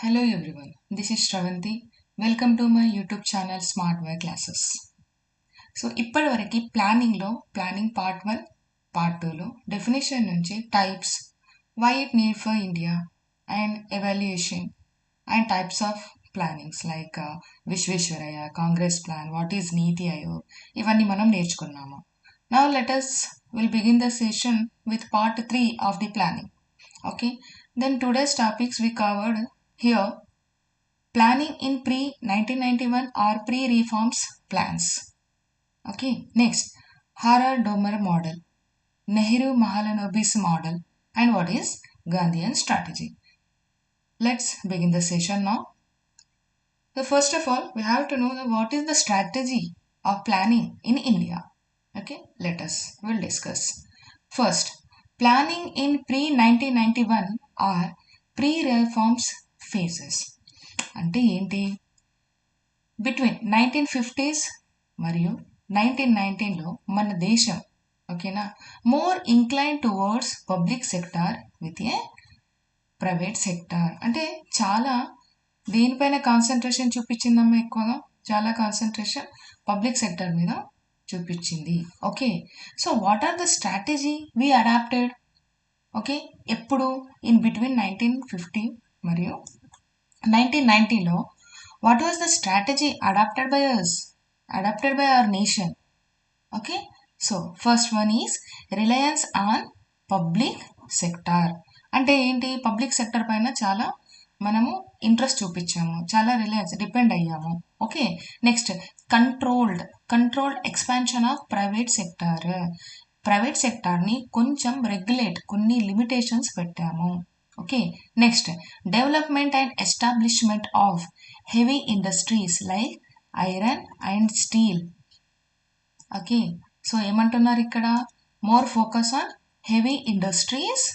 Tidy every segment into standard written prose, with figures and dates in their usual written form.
Hello everyone, this is Shravanti. Welcome to my YouTube channel Smart Way Classes. So ఇప్పటివరకు planning part 1, part 2లో definition నుంచి types, why it need for India and evaluation and types of plannings like Visvesvaraya, Congress plan, what is Niti Aayog, ఇవన్నీ మనం నేర్చుకున్నాము. Now let will begin the session with part 3 of the planning. Okay, then today's topics we covered here. Planning in pre-1991 or pre-reforms plans. Okay, next, Harrar-Domer model, Nehru-Mahalanobis model, and what is Gandhian strategy. Let's begin the session now. So first of all, we have to know what is the strategy of planning in India. Okay, we'll discuss. First, planning in pre-1991 or pre-reforms phases. అంటే ఏంటి? Between 1950s మరియు 1919లో మన దేశం ఓకేనా more incline towards public sector with a private sector. అంటే చాలా దేనిపైన concentration చూపించిందమ్మా? ఎక్కువగా చాలా కాన్సన్ట్రేషన్ పబ్లిక్ సెక్టార్ మీద చూపించింది. Okay, so what are the strategy we adapted? Okay, ఎప్పుడు ఇన్ బిట్వీన్ 1950 మరియు 1990లో what was the strategy adapted by our nation? Okay, so first one is reliance on public sector. అంటే ఏంటి? Public sector పైన చాలా మనము ఇంట్రెస్ట్ చూపించాము, చాలా డిపెండ్ అయ్యాము. Okay, next controlled expansion of private sector. Private సెక్టార్ని కొంచెం కొన్ని లిమిటేషన్స్ పెట్టాము. Okay, next development and establishment of heavy industries like iron and steel. Okay, so ఏమంటున్నారు ఇక్కడ? More focus on heavy industries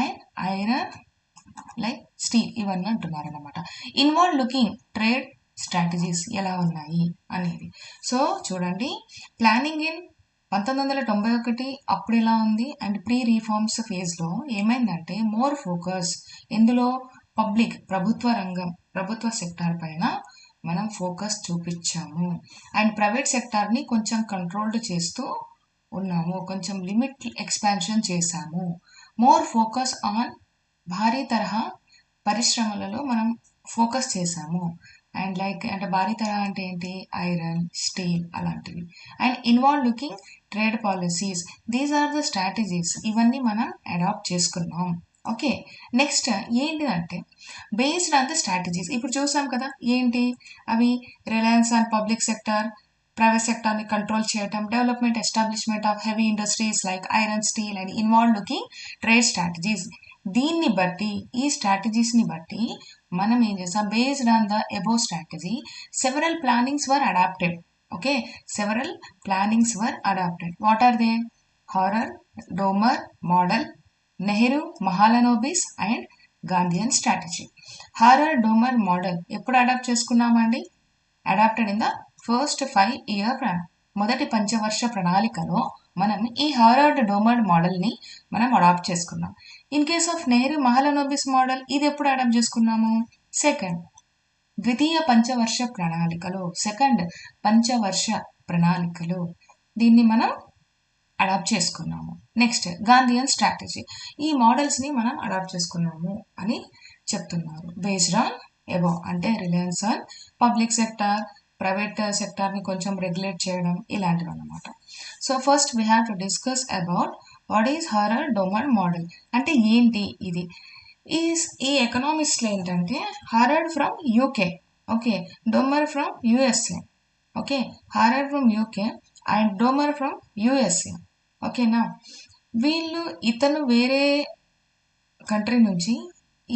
and iron like steel ఇవన్నీ అంటున్నారు అనమాట. Involve looking trade strategies ఎలా ఉన్నాయి అనేది. సో చూడండి, ప్లానింగ్ ఇన్ 1991 అప్పుడు ఎలా ఉంది అండ్ ప్రీ రీఫార్మ్స్ ఫేజ్లో ఏమైందంటే మోర్ ఫోకస్ ఎందులో? ప్రభుత్వ సెక్టార్ పైన మనం ఫోకస్ చూపించాము అండ్ ప్రైవేట్ సెక్టార్ని కొంచెం కంట్రోల్డ్ చేస్తూ ఉన్నాము, కొంచెం లిమిట్ ఎక్స్పాన్షన్ చేశాము. మోర్ ఫోకస్ ఆన్ భారీ తరహా పరిశ్రమలలో మనం ఫోకస్ చేశాము. అండ్ అంటే భారీ తరహా అంటే ఏంటి? ఐరన్, స్టీల్ అలాంటివి. And involve looking trade policies, these are the strategies. ఇవన్నీ మనం అడాప్ట్ చేసుకున్నాం. ఓకే, నెక్స్ట్ ఏంటిదంటే బేస్డ్ ఆన్ ద స్ట్రాటజీస్. ఇప్పుడు చూసాం కదా ఏంటి అవి? Reliance on public sector, private సెక్టార్ని కంట్రోల్ చేయటం, development establishment of heavy industries like iron, steel and involve looking trade strategies. దీన్ని బట్టి, ఈ స్ట్రాటజీస్ని బట్టి మనం ఏం చేస్తాం? Based on the above strategy several plannings were adapted. Okay, several plannings were adapted. What are they? Harrod Domar model, Nehru Mahalanobis and Gandhian strategy. Harrod Domar model ఎప్పుడు adapt చేసుకున్నామండి? Adapted in the first 5-year plan. మొదటి పంచవర్ష ప్రణాళికలో మనం ఈ హారర్-డోమర్ మోడల్ని మనం అడాప్ట్ చేసుకున్నాం. In case of Nehru Mahalanobis model ఇది ఎప్పుడు అడాప్ట్ చేసుకున్నాము? ద్వితీయ పంచవర్ష ప్రణాళికలో, సెకండ్ పంచవర్ష ప్రణాళికలో దీన్ని మనం అడాప్ట్ చేసుకున్నాము. Next Gandhian strategy. ఈ మోడల్స్ని మనం అడాప్ట్ చేసుకున్నాము అని చెప్తున్నారు. బేస్డ్ ఆన్ అబోవ్ అంటే reliance on public sector, private సెక్టార్ని కొంచెం రెగ్యులేట్ చేయడం ఇలాంటివి అన్నమాట. So first we have to discuss about what is Harrod Domar model. అంటే ఏంటి ఇది? ఈ ఎకనామిస్ట్లు ఏంటంటే Harrod from UK, okay, Domar from USA. Okay, Harrod from UK and Domar from USA. ఓకేనా, ఇతను వేరే కంట్రీ నుంచి,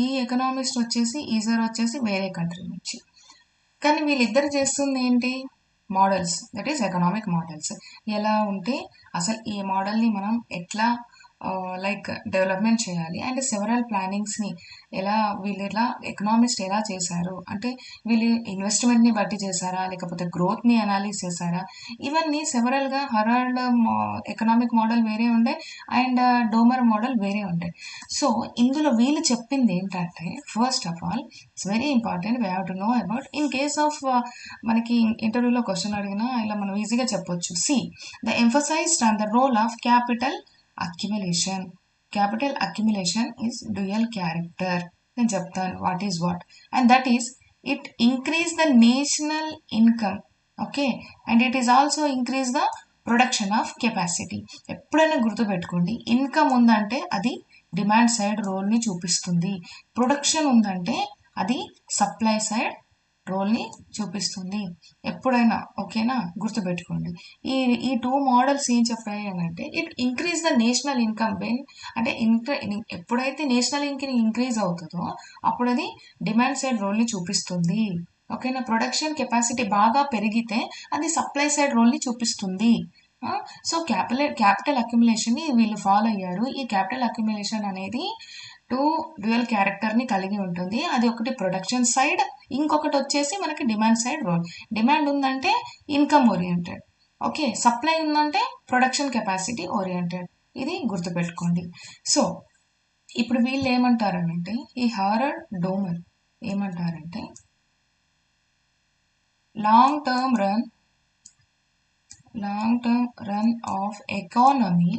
ఈ ఎకనామిస్ట్ వచ్చేసి వేరే కంట్రీ నుంచి. కానీ వీళ్ళిద్దరు చేస్తుంది ఏంటి? Models, that is economic models. ఎలా ఉంటే అసలు ఈ మోడల్ని మనం ఎట్లా లైక్ డెవలప్మెంట్ చేయాలి అండ్ సెవరల్ ప్లానింగ్స్ని వీళ్ళు ఎకనామిస్ట్ ఎలా చేశారు అంటే వీళ్ళు ఇన్వెస్ట్మెంట్ని బట్టి చేశారా లేకపోతే గ్రోత్ని అనాలిసిస్ చేశారా ఇవన్నీ సెవరల్గా హరాల్డ్ ఎకనామిక్ మోడల్ వేరే ఉండే అండ్ డోమర్ మోడల్ వేరే ఉండే. సో ఇందులో వీళ్ళు చెప్పింది ఏంటంటే first of all it's very important we have to know about in case of మనకి ఇంటర్వ్యూలో క్వశ్చన్ అడిగినా ఇలా మనం ఈజీగా చెప్పొచ్చు. She the emphasized on the role of capital accumulation. Capital accumulation is dual character. నేను చెప్తాను what is what and that is it increase the national income. Okay and it is also increase the production of capacity. ఎప్పుడైనా గుర్తుపెట్టుకోండి, income ఉందంటే అది demand side రోల్ని చూపిస్తుంది, production ఉందంటే అది supply side రోల్ని చూపిస్తుంది ఎప్పుడైనా. ఓకేనా, గుర్తుపెట్టుకోండి. ఈ టూ మోడల్స్ ఏం చెప్పాయి అని అంటే it increase the national income అంటే ఎప్పుడైతే నేషనల్ ఇన్కమ్ ఇంక్రీజ్ అవుతుందో అప్పుడు అది డిమాండ్ సైడ్ రోల్ని చూపిస్తుంది. ఓకేనా, ప్రొడక్షన్ కెపాసిటీ బాగా పెరిగితే అది సప్లై సైడ్ రోల్ని చూపిస్తుంది. సో క్యాపిటల్ అక్యుములేషన్ని వీళ్ళు ఫాలో అయ్యారు. ఈ క్యాపిటల్ అక్యుములేషన్ అనేది టూ డ్యూయల్ క్యారెక్టర్ని కలిగి ఉంటుంది. అది ఒకటి ప్రొడక్షన్ సైడ్, ఇంకొకటి వచ్చేసి మనకి డిమాండ్ సైడ్ రోల్. డిమాండ్ ఉందంటే ఇన్కమ్ ఓరియంటెడ్, ఓకే, సప్లై ఉందంటే ప్రొడక్షన్ కెపాసిటీ ఓరియంటెడ్. ఇది గుర్తుపెట్టుకోండి. సో ఇప్పుడు వీళ్ళు ఏమంటారనంటే ఈ హారడ్ డోమర్ ఏమంటారంటే long term run of economy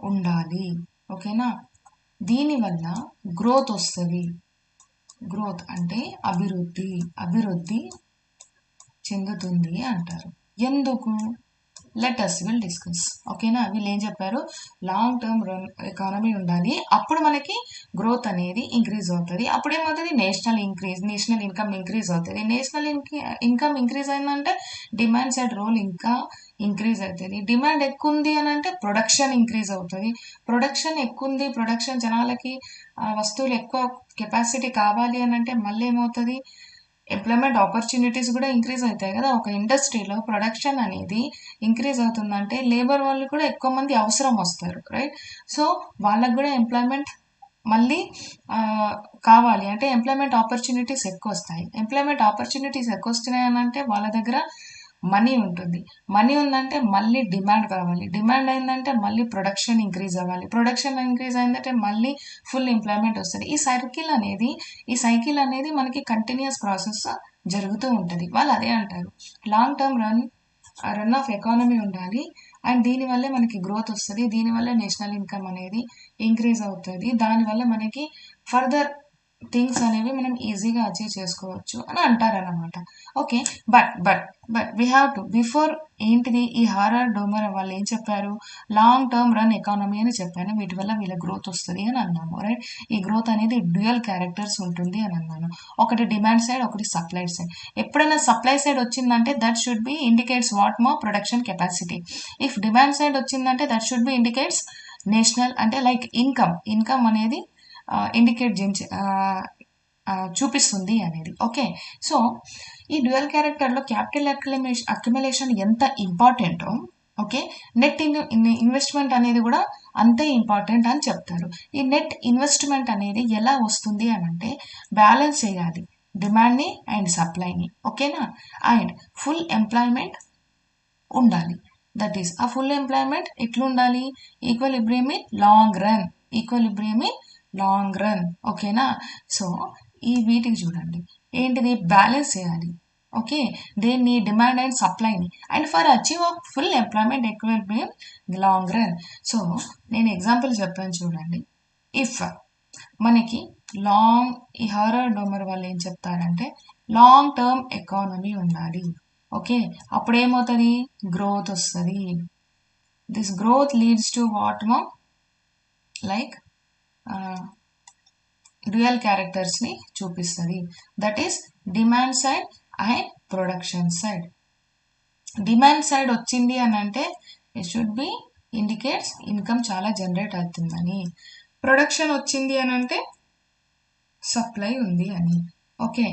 ఉండాలి. ఓకేనా, దీనివల్ల గ్రోత్ వస్తుంది. గ్రోత్ అంటే అభివృద్ధి చెందుతుంది అంటారు. ఎందుకు? Let's will discuss. ఓకేనా, వీళ్ళు ఏం చెప్పారు, లాంగ్ టర్మ్ రన్ ఎకానమీ ఉండాలి, అప్పుడు మనకి గ్రోత్ అనేది ఇంక్రీజ్ అవుతుంది. అప్పుడు ఏమవుతుంది, నేషనల్ ఇన్కమ్ ఇంక్రీజ్ అవుతుంది. నేషనల్ ఇన్కమ్ ఇంక్రీజ్ అయిందంటే డిమాండ్ సైడ్ రోల్ ఇంకా ఇంక్రీజ్ అవుతుంది. డిమాండ్ ఎక్కువ ఉంది అని అంటే ప్రొడక్షన్ ఇంక్రీజ్ అవుతుంది. ప్రొడక్షన్ ఎక్కువ ఉంది, ప్రొడక్షన్ జనాలకి వస్తువులు ఎక్కువ కెపాసిటీ కావాలి అని అంటే మళ్ళీ ఏమవుతుంది, ఎంప్లాయ్మెంట్ ఆపర్చునిటీస్ కూడా ఇంక్రీజ్ అవుతాయి కదా. ఒక ఇండస్ట్రీలో ప్రొడక్షన్ అనేది ఇంక్రీజ్ అవుతుందంటే లేబర్ వాళ్ళు కూడా ఎక్కువ మంది అవసరం వస్తారు, రైట్. సో వాళ్ళకు కూడా ఎంప్లాయ్మెంట్ మళ్ళీ కావాలి అంటే ఎంప్లాయ్మెంట్ ఆపర్చునిటీస్ ఎక్కువ వస్తాయి. ఎంప్లాయ్మెంట్ ఆపర్చునిటీస్ ఎక్కువ వస్తున్నాయి అని అంటే వాళ్ళ దగ్గర మనీ ఉంటుంది. మనీ ఉందంటే మళ్ళీ డిమాండ్ కావాలి. డిమాండ్ అయిందంటే మళ్ళీ ప్రొడక్షన్ ఇంక్రీజ్ అవ్వాలి. ప్రొడక్షన్ ఇంక్రీజ్ అయిందంటే మళ్ళీ ఫుల్ ఎంప్లాయ్మెంట్ వస్తుంది. ఈ సైకిల్ అనేది మనకి కంటిన్యూస్ ప్రాసెస్ జరుగుతూ ఉంటుంది. వాళ్ళు అదే అంటారు, long term run of economy ఉండాలి అండ్ దీనివల్లే మనకి గ్రోత్ వస్తుంది. దీనివల్ల నేషనల్ ఇన్కమ్ అనేది ఇంక్రీజ్ అవుతుంది. దానివల్ల మనకి ఫర్దర్ థింగ్స్ అనేవి మనం ఈజీగా అచీవ్ చేసుకోవచ్చు అని అంటారన్నమాట. Okay, but we have to before ఏంటిది, ఈ హారర్ డోమర్ వాళ్ళు ఏం చెప్పారు, లాంగ్ టర్మ్ రన్ ఎకానమీ అని చెప్పాను. వీటి వల్ల వీళ్ళ గ్రోత్ వస్తుంది అని అన్నాము, రైట్. ఈ గ్రోత్ అనేది డ్యూయల్ క్యారెక్టర్స్ ఉంటుంది అని అన్నాను. ఒకటి డిమాండ్ సైడ్, ఒకటి సప్లై సైడ్. ఎప్పుడైనా సప్లై సైడ్ వచ్చిందంటే that should be indicates what more production capacity. If demand side వచ్చిందంటే that should be indicates national అంటే లైక్ ఇన్కమ్ అనేది ఇండికేట్ చూపిస్తుంది అనేది. ఓకే, సో ఈ డ్యూయల్ క్యారెక్టర్లో క్యాపిటల్ అక్యుములేషన్ ఎంత ఇంపార్టెంటో, ఓకే, నెట్ ఇన్వెస్ట్మెంట్ అనేది కూడా అంతే ఇంపార్టెంట్ అని చెప్తారు. ఈ నెట్ ఇన్వెస్ట్మెంట్ అనేది ఎలా వస్తుంది అని అంటే బ్యాలెన్స్ చేయాలి డిమాండ్ని అండ్ సప్లైని. ఓకేనా, అండ్ ఫుల్ ఎంప్లాయ్మెంట్ ఉండాలి. దట్ ఈస్ ఆ ఫుల్ ఎంప్లాయ్మెంట్ ఎట్లుండాలి, ఈక్వలిబ్రియం ఇన్ లాంగ్ రన్. ఓకేనా, సో ఈ వీటికి చూడండి ఏంటిది, బ్యాలెన్స్ చేయాలి. ఓకే, దేన్ని, డిమాండ్ అండ్ సప్లైని, and for achieve of full employment equilibrium long run. So నేను ఎగ్జాంపుల్ చెప్పాను చూడండి. ఇఫ్ మనకి ఈ హారర్ డోమర్ వాళ్ళు ఏం చెప్తారంటే లాంగ్ టర్మ్ ఎకానమీ ఉండాలి. ఓకే, అప్పుడు ఏమవుతుంది, గ్రోత్ వస్తుంది. This growth leads to what మో లైక్ డ్యూయల్ క్యారెక్టర్స్ని చూపిస్తుంది. That is demand side and production side. Demand side వచ్చింది అని అంటే it should be indicates income చాలా జనరేట్ అవుతుందని. ప్రొడక్షన్ వచ్చింది అని అంటే సప్లై ఉంది అని. ఓకే,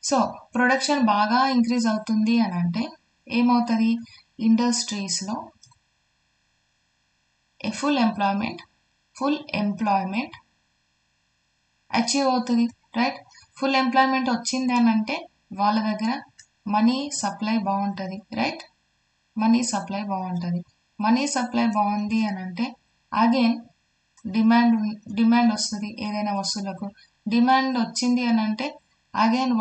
సో ప్రొడక్షన్ బాగా ఇంక్రీజ్ అవుతుంది అని అంటే ఏమవుతుంది, ఇండస్ట్రీస్లో ఏ ఫుల్ ఎంప్లాయ్మెంట్ అచీవ్ అవుతుంది, రైట్? ఫుల్ ఎంప్లాయ్మెంట్ వచ్చింది అని అంటే వాళ్ళ దగ్గర మనీ సప్లై బాగుంటుంది, రైట్? మనీ సప్లై బాగుంటుంది. మనీ సప్లై బాగుంది అని అంటే అగైన్ డిమాండ్ వస్తుంది ఏదైనా వస్తువులకు. డిమాండ్ వచ్చింది అని అంటే అగైన్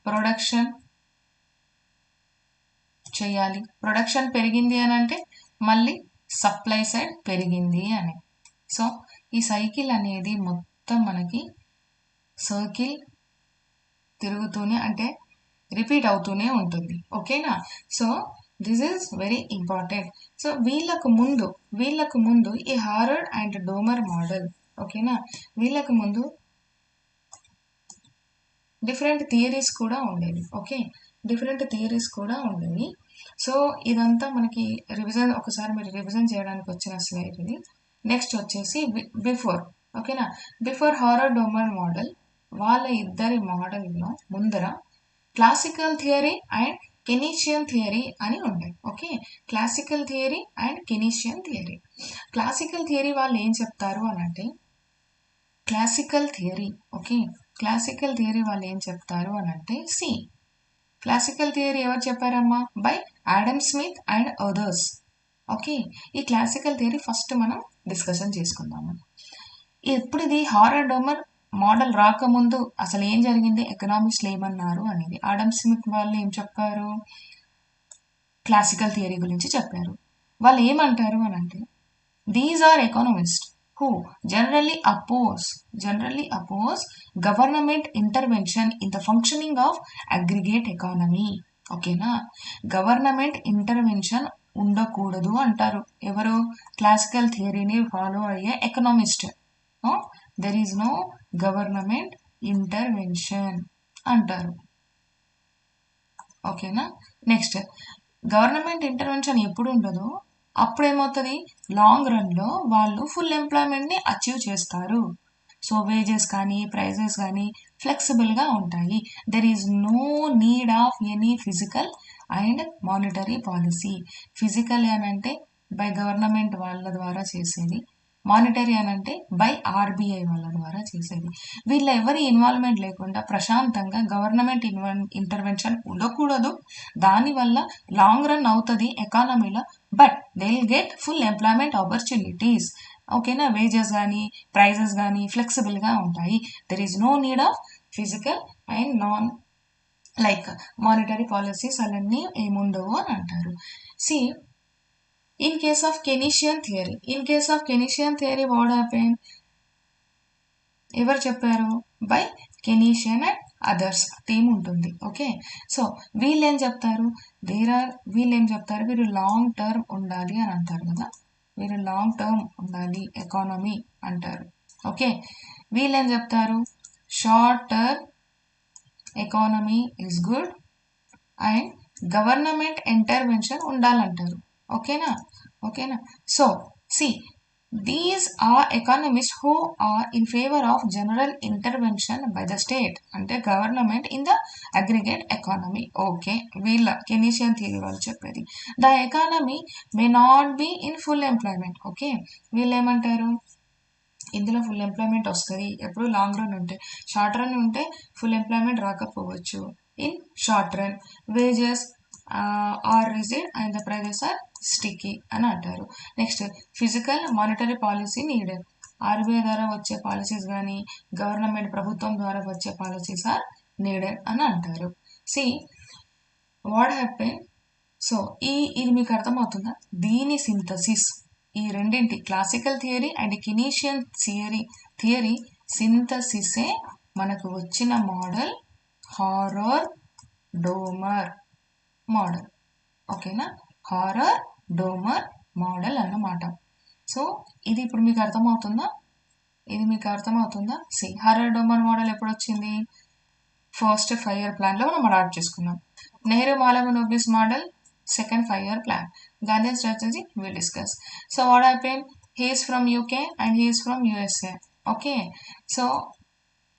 ప్రొడక్షన్ చేయాలి. ప్రొడక్షన్ పెరిగింది అని అంటే మళ్ళీ సప్లై సైడ్ పెరిగింది అని. సో ఈ సైకిల్ అనేది మొత్తం మనకి సర్కిల్ తిరుగుతూనే అంటే రిపీట్ అవుతూనే ఉంటుంది, ఓకేనా? So this is very important. So వీళ్ళకు ముందు ఈ హారర్డ్ అండ్ డోమర్ మోడల్, ఓకేనా? వీళ్ళకు ముందు డిఫరెంట్ థియరీస్ కూడా ఉండేవి, ఓకే? డిఫరెంట్ థియరీస్ కూడా ఉండేవి. సో ఇదంతా మనకి ఒకసారి మీరు రివిజన్ చేయడానికి వచ్చిన స్లైడ్ ఇది. నెక్స్ట్ వచ్చేసి బిఫోర్, ఓకేనా? బిఫోర్ హారర్ డోమర్ మోడల్ వాళ్ళ ఇద్దరి మోడల్లో ముందర classical theory and Keynesian theory అని ఉన్నాయి, okay? Classical theory and Keynesian theory. Classical theory వాళ్ళు ఏం చెప్తారు అని అంటే classical theory, okay? Classical theory వాళ్ళు ఏం చెప్తారు అని అంటే క్లాసికల్ థియరీ ఎవరు చెప్పారమ్మా? By Adam Smith and others, okay? ఈ క్లాసికల్ థియరీ ఫస్ట్ మనం డిస్కషన్ చేసుకుందాము. ఇప్పుడు ఇది హారర్ డోమర్ మోడల్ రాకముందు అసలు ఏం జరిగింది, ఎకనామిక్స్లో ఏమన్నారు అనేది. ఆడమ్ స్మిత్ వాళ్ళు ఏం చెప్పారు? క్లాసికల్ థియరీ గురించి చెప్పారు. వాళ్ళు ఏమంటారు అని అంటే these are economist who generally oppose government intervention in the functioning of aggregate economy, ఓకేనా? గవర్నమెంట్ ఇంటర్వెన్షన్ ఉండకూడదు అంటారు ఎవరు? క్లాసికల్ థియరీని ఫాలో అయ్యే economist. There is no government intervention అంటారు, ఓకేనా? నెక్స్ట్ గవర్నమెంట్ ఇంటర్వెన్షన్ ఎప్పుడు ఉండదో అప్పుడు ఏమవుతుంది, లాంగ్ రన్లో వాళ్ళు ఫుల్ ఎంప్లాయ్మెంట్ని అచీవ్ చేస్తారు. సో వేజెస్ కానీ ప్రైజెస్ కానీ ఫ్లెక్సిబుల్గా ఉంటాయి. There is no need of any physical and monetary policy. Physical అని అంటే బై గవర్నమెంట్ వాళ్ళ ద్వారా చేసేది, మానిటరీ అని అంటే బై ఆర్బీఐ వాళ్ళ ద్వారా చేసేది. వీళ్ళ ఎవరి ఇన్వాల్వ్మెంట్ లేకుండా ప్రశాంతంగా గవర్నమెంట్ ఇంటర్వెన్షన్ ఉండకూడదు. దానివల్ల లాంగ్ రన్ అవుతుంది ఎకానమీలో, but they will get full employment opportunities, ఓకేనా? వేజెస్ కానీ ప్రైజెస్ కానీ ఫ్లెక్సిబుల్గా ఉంటాయి. There is no need of physical and monetary policies అవన్నీ ఏముండవు అని అంటారు. In case of Keynesian theory, what happened? ఎవరు చెప్పారు? బై కెనీషియన్ అండ్ అదర్స్ టీమ్ ఉంటుంది, ఓకే? సో వీళ్ళు చెప్తారు? వీరు లాంగ్ టర్మ్ ఉండాలి అని అంటారు కదా, వీరు లాంగ్ టర్మ్ ఉండాలి ఎకానమీ అంటారు, ఓకే? వీళ్ళు చెప్తారు? Short term economy is good and government intervention ఉండాలంటారు, ఓకేనా? So these are economists who are in favor of general intervention by the state అంటే government in the aggregate economy, okay? వీళ్ళ Keynesian theory వాళ్ళు చెప్పేది the economy may not be in full employment, okay? వీళ్ళు ఏమంటారు? ఇందులో full employment వస్తుంది ఎప్పుడు long run ఉంటే. షార్ట్ రన్ ఉంటే ఫుల్ ఎంప్లాయ్మెంట్ రాకపోవచ్చు. In short run wages are rigid and the prices are sticky అని అంటారు. Next physical monetary policy needed. RBI ద్వారా వచ్చే పాలసీస్ కానీ గవర్నమెంట్ ప్రభుత్వం ద్వారా వచ్చే పాలసీస్ ఆర్ నీడెడ్ అని అంటారు. What happen? సో ఇది మీకు అర్థమవుతుందా? దీని సింథసిస్ ఈ రెండింటి classical theory and Keynesian theory సింథసిసే మనకు వచ్చిన మోడల్ హారర్ డోమర్ మోడల్, ఓకేనా? హారర్ డోమర్ మోడల్ అన్నమాట. సో ఇది ఇప్పుడు మీకు అర్థమవుతుందా? హారర్ డోమర్ మోడల్ ఎప్పుడు వచ్చింది? ఫస్ట్ 5 year ప్లాన్లో మనం అడాప్ట్ చేసుకున్నాం. Nehru Mahalanobis model second 5 year plan. Gandhi strategy will discuss. So what happen? He is from UK and he is from USA, okay? So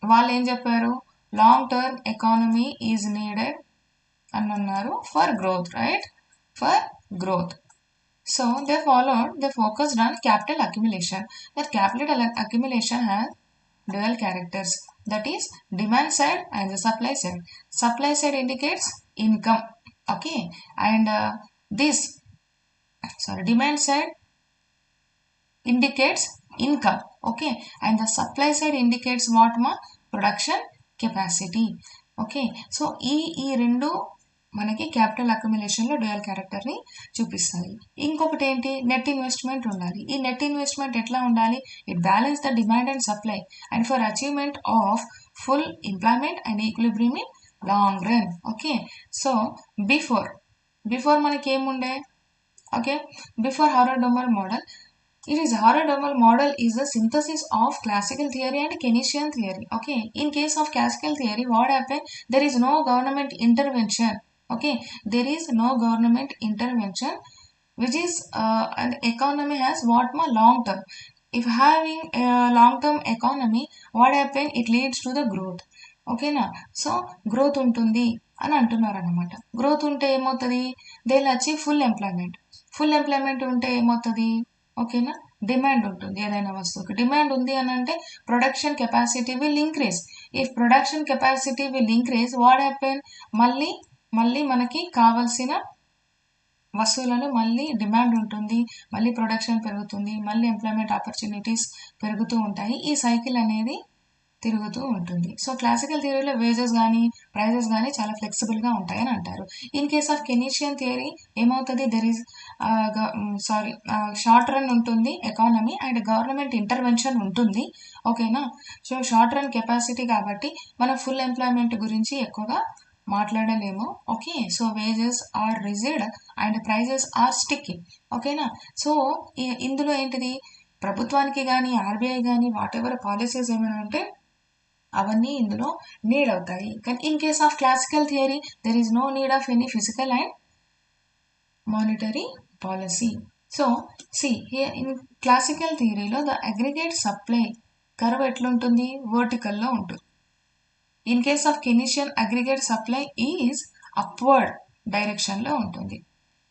వాళ్ళు ఏం చెప్పారు? Long term economy is needed అని అన్నారు for growth, right? For growth. So they focused on capital accumulation. That capital accumulation has dual characters, that is demand side and the supply side. Supply side indicates income, okay, and this demand side indicates income, okay, and the supply side indicates what ma production capacity, okay. So ఈ రెండు మనకి capital అక్యుములేషన్లో dual క్యారెక్టర్ని చూపిస్తాయి. ఇంకొకటి ఏంటి, net investment ఉండాలి. ఈ net investment ఎట్లా ఉండాలి, it balance the demand and supply and for achievement of full employment and equilibrium in long run, okay. So before మనకి ఏముండే, okay, before Harrod-Domar model, Harrod-Domar model is a synthesis of classical theory and Keynesian theory, okay. In case of classical theory, what happened, there is no government intervention, okay, there is no government intervention, which is an economy has what ma long term. If having a long term economy, what happened, it leads to the growth, ఓకేనా. So growth ఉంటుంది అని అంటున్నారు అనమాట. Growth ఉంటే ఏమవుతుంది, they will achieve full employment. Full employment ఉంటే ఏమవుతుంది, ఓకేనా, డిమాండ్ ఉంటుంది. ఏదైనా వస్తువుకి డిమాండ్ ఉంది అని అంటే production capacity will increase. If production capacity will increase, what happen, మళ్ళీ మనకి కావాల్సిన వస్తువులను మళ్ళీ డిమాండ్ ఉంటుంది, మళ్ళీ ప్రొడక్షన్ పెరుగుతుంది, మళ్ళీ ఎంప్లాయ్మెంట్ ఆపర్చునిటీస్ పెరుగుతూ ఉంటాయి. ఈ సైకిల్ అనేది తిరుగుతూ ఉంటుంది. సో క్లాసికల్ థియరీలో వేజెస్ కానీ ప్రైజెస్ కానీ చాలా ఫ్లెక్సిబుల్గా ఉంటాయని అంటారు. ఇన్ కేస్ ఆఫ్ కెనీషియన్ థియరీ ఏమవుతుంది, దెర్ ఈజ్ షార్ట్ రన్ ఉంటుంది ఎకానమీ అండ్ గవర్నమెంట్ ఇంటర్వెన్షన్ ఉంటుంది, ఓకేనా. సో షార్ట్ రన్ కెపాసిటీ కాబట్టి మనం ఫుల్ ఎంప్లాయ్మెంట్ గురించి ఎక్కువగా మాట్లాడలేము, okay. So wages are rigid and prices are sticky, ఓకేనా. సో ఇందులో ఏంటిది, ప్రభుత్వానికి కానీ ఆర్బీఐ కానీ వాట్ ఎవర్ పాలసీస్ ఏమైనా ఉంటే అవన్నీ ఇందులో నీడ్ అవుతాయి. కానీ in case of classical theory there is no need of any physical and monetary policy. So here in classical థియరీలో ద అగ్రిగేట్ సప్లై కర్వ్ ఎట్లుంటుంది, వర్టికల్లో ఉంటుంది. In case of Keynesian aggregate supply is upward డైరెక్షన్లో ఉంటుంది.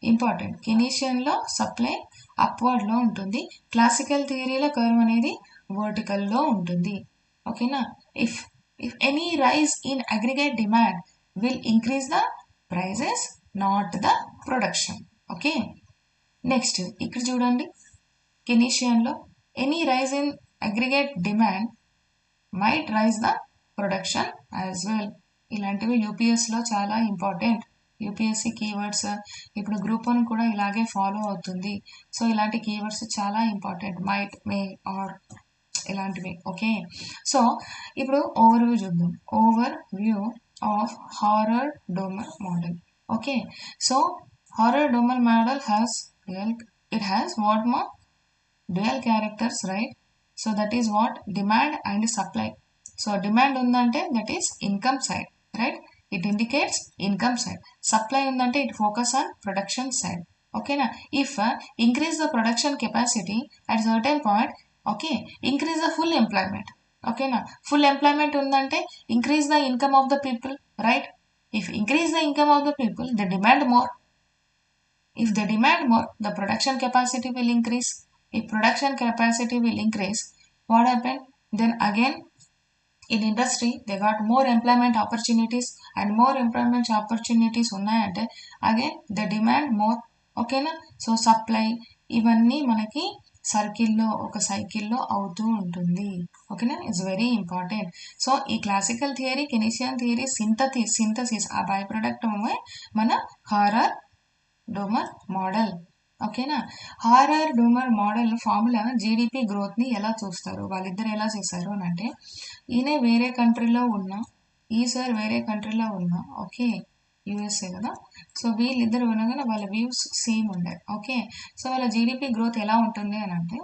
Important, కెనీషియన్లో supply అప్వర్డ్లో ఉంటుంది, classical థియరీలో curve అనేది వర్టికల్లో ఉంటుంది, ఓకేనా. If any rise in aggregate demand will increase the prices, not the production, okay. Next ఇక్కడ చూడండి, కెనీషియన్లో any rise in aggregate demand might rise the production as well. ఇలాంటివి యూపీఎస్లో చాలా ఇంపార్టెంట్. యూపీఎస్సీ కీవర్డ్స్ ఇప్పుడు గ్రూప్ 1 కూడా ఇలాగే ఫాలో అవుతుంది. సో ఇలాంటి కీవర్డ్స్ చాలా ఇంపార్టెంట్, మైట్, మే, ఆర్ ఇలాంటివి, ఓకే. సో ఇప్పుడు ఓవర్ వ్యూ చూద్దాం, overview of Harrod-Domar model, okay. So Harrod-Domar model has what మా dual characters, right. So that is what, demand and supply. So demand ఉందంటే that is income side, right, it indicates income side. Supply ఉందంటే it focus on production side, ఓకేనా. If increase the production capacity at certain point, okay, increase the full employment, ఓకేనా. Full employment ఉందంటే increase the income of the people, right. If increase the income of the people, the demand more. If they demand more, the production capacity will increase. If production capacity will increase, what happened? Then again, in industry, they got more employment opportunities, and more employment opportunities ఉన్నాయంటే again they demand more, ఓకేనా. So supply ఇవన్నీ మనకి సర్కిల్లో, ఒక సైకిల్లో అవుతూ ఉంటుంది, ఓకేనా. It's very important. సో ఈ క్లాసికల్ థియరీ, కెనీషియన్ థియరీ సింథసిస్ ఆ బై ప్రొడక్ట్ మన Harrod-Domar మోడల్, ఓకేనా. Harrod-Domar మోడల్ ఫార్ములా జీడిపి గ్రోత్ని ఎలా చూస్తారు, వాళ్ళిద్దరు ఎలా చేశారు అని అంటే, ఈయన వేరే కంట్రీలో ఉన్నా, ఈ సార్ వేరే కంట్రీలో ఉన్నా, ఓకే, యూఎస్ఏ కదా. సో వీళ్ళిద్దరు ఉండగానే వాళ్ళ వ్యూస్ సేమ్ ఉండే, ఓకే. సో వాళ్ళ జీడిపి గ్రోత్ ఎలా ఉంటుంది అని అంటే,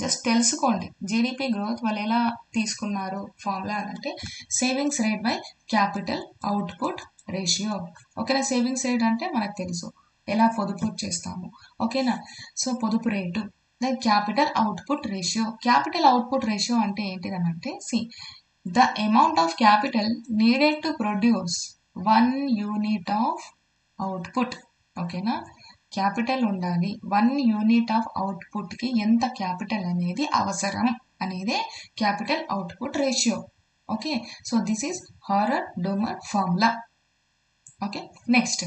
జస్ట్ తెలుసుకోండి జీడిపి గ్రోత్ వాళ్ళు ఎలా తీసుకున్నారు ఫార్ములా అని అంటే, savings rate by capital output ratio, ఓకేనా. సేవింగ్స్ రేట్ అంటే మనకు తెలుసు ఎలా పొదుపు చేస్తాము, ఓకేనా. సో పొదుపు rate, then capital output ratio. Capital output ratio అంటే ఏంటిదని అంటే, the amount of capital needed to produce 1 unit of output, ఓకేనా. క్యాపిటల్ ఉండాలి, 1 యూనిట్ ఆఫ్ అవుట్పుట్కి ఎంత క్యాపిటల్ అనేది అవసరం అనేదే capital output ratio. Okay, so this is horror డోమర్ formula. Okay, next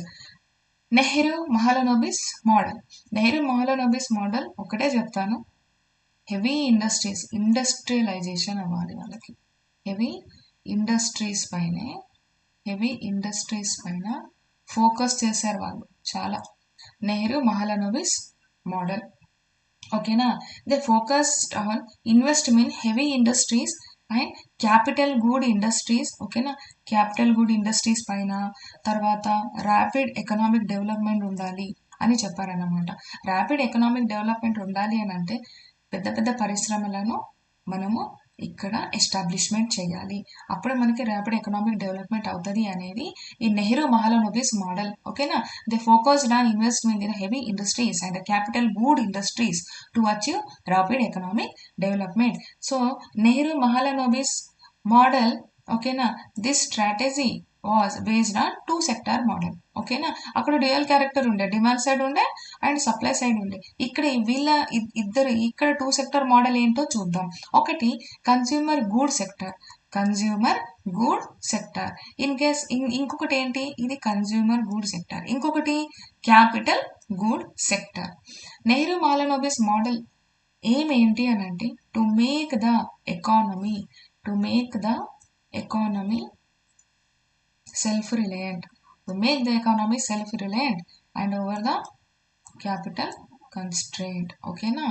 Nehru Mahalanobis model. Nehru Mahalanobis model ఒకటే చెప్తాను, హెవీ ఇండస్ట్రీస్, ఇండస్ట్రియలైజేషన్ అవ్వాలి వాళ్ళకి. హెవీ ఇండస్ట్రీస్ పైన ఫోకస్ చేశారు వాళ్ళు చాలా. నెహ్రూ మహాలనోబిస్ మోడల్. ఓకేనా, they focused on investment heavy industries and capital good industries. ఓకేనా, క్యాపిటల్ గుడ్ ఇండస్ట్రీస్ పైన, తర్వాత ర్యాపిడ్ ఎకనామిక్ డెవలప్మెంట్ ఉండాలి అని చెప్పారన్నమాట. ర్యాపిడ్ ఎకనామిక్ డెవలప్మెంట్ ఉండాలి అని అంటే పెద్ద పెద్ద పరిశ్రమలను మనము ఇక్కడ ఎస్టాబ్లిష్మెంట్ చేయాలి, అప్పుడు మనకి ర్యాపిడ్ ఎకనామిక్ డెవలప్మెంట్ అవుతుంది అనేది ఈ నెహ్రూ మహాలనోబిస్ మోడల్. ఓకేనా, they focused on investment in heavy industries and capital good industries to achieve rapid economic development. So Nehru Mahalanobis model, ఓకేనా, this strategy was based on 2 sector model. ఓకేనా, అక్కడ డ్యూయల్ క్యారెక్టర్ ఉండే, demand side ఉండే and supply side ఉండే. ఇక్కడ వీళ్ళ ఇద్దరు ఇక్కడ 2 సెక్టార్ మోడల్ ఏంటో చూద్దాం. ఒకటి కన్స్యూమర్ గూడ్ సెక్టార్, ఇన్ కేస్ ఇంకొకటి ఏంటి, ఇది కన్స్యూమర్ గూడ్ సెక్టార్, ఇంకొకటి capital good sector. Nehru Mahalanobis model ఏం ఏంటి అని అంటే to make the economy self-reliant, and over the capital constraint. ఓకేనా,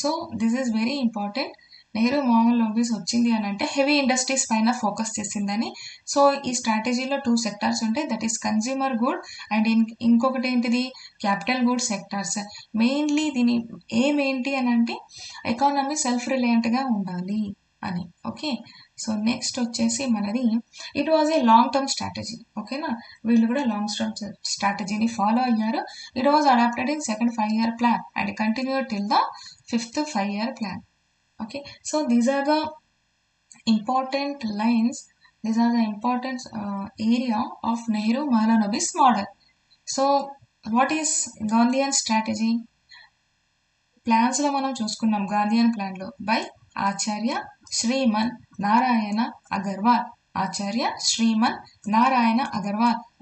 so this is very important. Nehru Mahalanobis వచ్చింది అని అంటే హెవీ ఇండస్ట్రీస్ పైన ఫోకస్ చేసిందని. సో ఈ స్ట్రాటజీలో 2 సెక్టార్స్ ఉంటాయి, that is consumer good and ఇంకొకటి ఏంటిది క్యాపిటల్ గుడ్ సెక్టార్స్. మెయిన్లీ దీని ఏమేంటి అని అంటే ఎకానమీ సెల్ఫ్ రిలయంట్గా ఉండాలి అని. ఓకే, సో నెక్స్ట్ వచ్చేసి మనది it was a long term strategy. ఓకేనా, వీళ్ళు కూడా లాంగ్ టర్మ్ స్ట్రాటజీని ఫాలో అయ్యారు. It was adopted in second 5-year plan and continued till the 5th 5-year plan. Okay, so these are the important lines, these are the important area of Nehru Mahalanobis model. So what is Gandhian strategy? Plans లో మనం చూసుకున్నాం, Gandhian plan లో by Acharya Shriman Narayan Agarwal.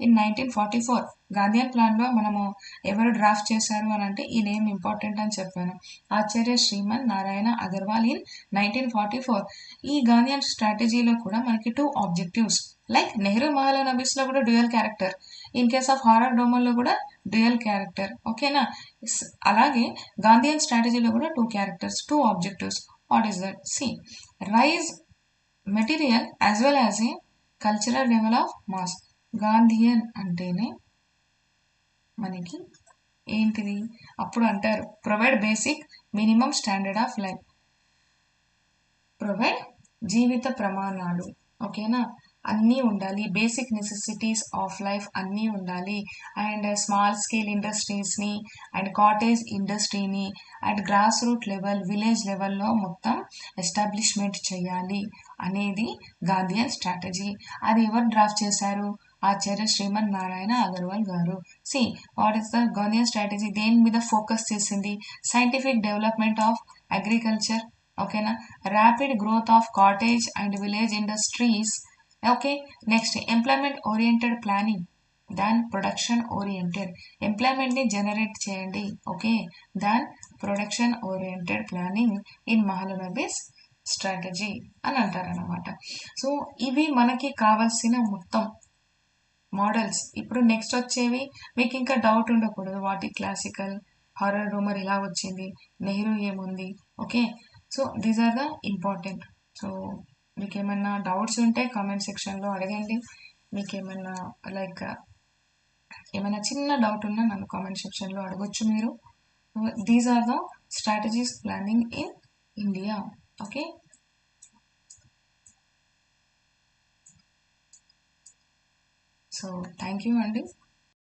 In 1944. Gandhian plan లో మనము ఎవరు draft చేశారు అని అంటే ఈ నేమ్ ఇంపార్టెంట్ అని చెప్పాను, ఆచార్య శ్రీమన్ నారాయణ అగర్వాల్ ఇన్ 1944. ఈ గాంధీయన్ స్ట్రాటజీలో కూడా మనకి 2 ఆబ్జెక్టివ్స్, లైక్ నెహ్రూ మహాలనోబిస్ లో కూడా dual character, in case of Harrod Domar లో కూడా డ్యూయల్ క్యారెక్టర్. ఓకేనా, అలాగే గాంధీయన్ స్ట్రాటజీలో కూడా 2 characters, 2 objectives. What is that? See, rise material as well as a cultural level of mass. Gandhian అంటేనే మనకి ఏంటిది, అప్పుడు అంటారు provide basic minimum standard of life, provide జీవిత ప్రమాణాలు. ఓకేనా, అన్నీ ఉండాలి, బేసిక్ నెసెసిటీస్ ఆఫ్ లైఫ్ అన్నీ ఉండాలి. అండ్ స్మాల్ స్కేల్ ఇండస్ట్రీస్ని అండ్ కాటేజ్ ఇండస్ట్రీని and grass root level, village లెవెల్లో మొత్తం ఎస్టాబ్లిష్మెంట్ చేయాలి అనేది గాంధీయన్ స్ట్రాటజీ. అది ఎవరు డ్రాఫ్ట్ చేశారు? ఆచార్య శ్రీమన్ నారాయణ అగర్వాల్ గారు. See, what is the Gandhian strategy? దేని మీద ఫోకస్ చేసింది? Scientific development of agriculture. ఓకేనా, rapid growth of cottage and village industries. Okay, next employment oriented planning than production oriented. ఎంప్లాయ్మెంట్ని జనరేట్ చేయండి, okay, than production oriented planning in Mahalanobis strategy అని అంటారనమాట. So ఇవి మనకి కావాల్సిన మొత్తం మోడల్స్. ఇప్పుడు నెక్స్ట్ వచ్చేవి మీకు ఇంకా డౌట్ ఉండకూడదు, వాటి క్లాసికల్, హారర్ రూమర్ ఇలా వచ్చింది, నెహ్రూ ఏముంది. Okay, so these are the important. So మీకు ఏమైనా డౌట్స్ ఉంటే కామెంట్ సెక్షన్లో అడగండి. మీకు ఏమైనా లైక్ ఏమైనా చిన్న డౌట్ ఉన్నా నన్ను కామెంట్ సెక్షన్లో అడగొచ్చు మీరు. These are the strategies planning in India. Okay, so thank you అండి.